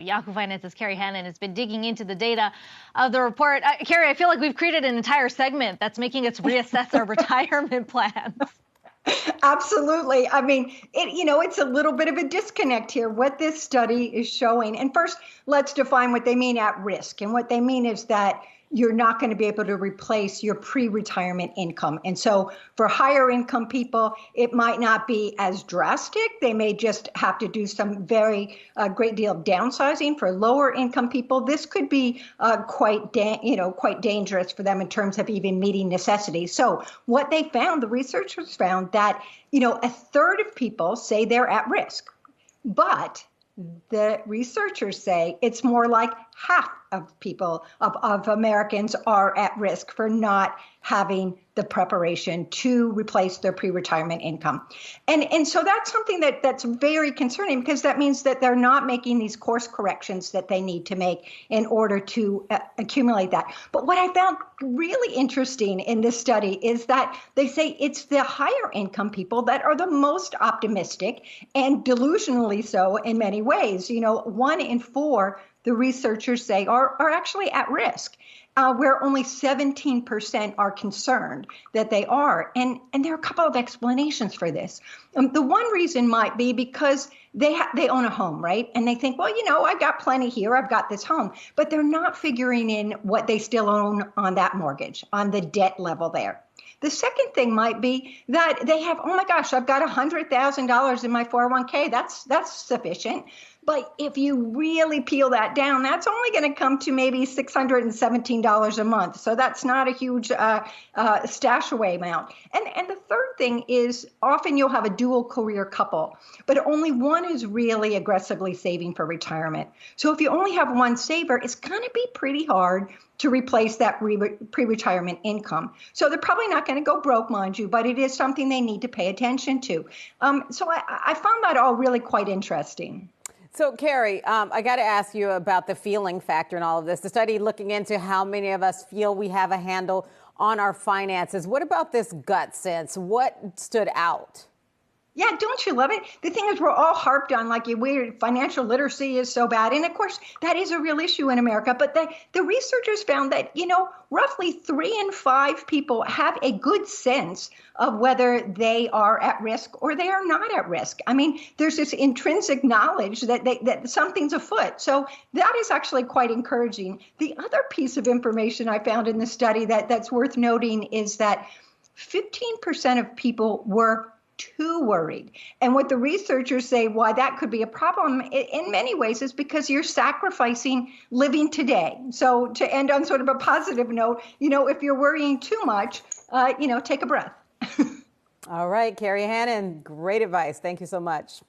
Yahoo Finance's Kerry Hannon has been digging into the data of the report. Kerry, I feel like we've created an entire segment that's making us reassess our retirement plans. Absolutely. I mean, it's a little bit of a disconnect here, what this study is showing. And first, let's define what they mean at risk. And what they mean is that you're not going to be able to replace your pre-retirement income. And so for higher income people, it might not be as drastic. They may just have to do some very great deal of downsizing. For lower income people, this could be quite dangerous for them in terms of even meeting necessities. So what they found, the researchers found that, a third of people say they're at risk, but the researchers say it's more like half of people, of Americans, are at risk for not having the preparation to replace their pre-retirement income. And so that's something that's very concerning, because that means that they're not making these course corrections that they need to make in order to accumulate that. But what I found really interesting in this study is that they say it's the higher income people that are the most optimistic, and delusionally so in many ways. 1 in 4, the researchers say, are actually at risk, where only 17% are concerned that they are. And there are a couple of explanations for this. The one reason might be because they own a home, right? And they think, well, I've got plenty here. I've got this home. But they're not figuring in what they still own on that mortgage, on the debt level there. The second thing might be that they have, oh my gosh, I've got $100,000 in my 401k. That's sufficient. But if you really peel that down, that's only going to come to maybe $617 a month. So that's not a huge stash-away amount. And the third thing is, often you'll have a dual career couple, but only one is really aggressively saving for retirement. So if you only have one saver, it's going to be pretty hard to replace that pre-retirement income. So they're probably not going to go broke, mind you, but it is something they need to pay attention to. So I found that all really quite interesting. So, Kerry, I got to ask you about the feeling factor in all of this. The study looking into how many of us feel we have a handle on our finances. What about this gut sense? What stood out? Yeah, don't you love it? The thing is, we're all harped on like financial literacy is so bad. And of course, that is a real issue in America. But the researchers found that, roughly 3 in 5 people have a good sense of whether they are at risk or they are not at risk. I mean, there's this intrinsic knowledge that something's afoot. So that is actually quite encouraging. The other piece of information I found in the study that's worth noting is that 15% of people were too worried. And what the researchers say why that could be a problem in many ways is because you're sacrificing living today. So to end on sort of a positive note, if you're worrying too much, take a breath. All right, Kerry Hannon, great advice. Thank you so much.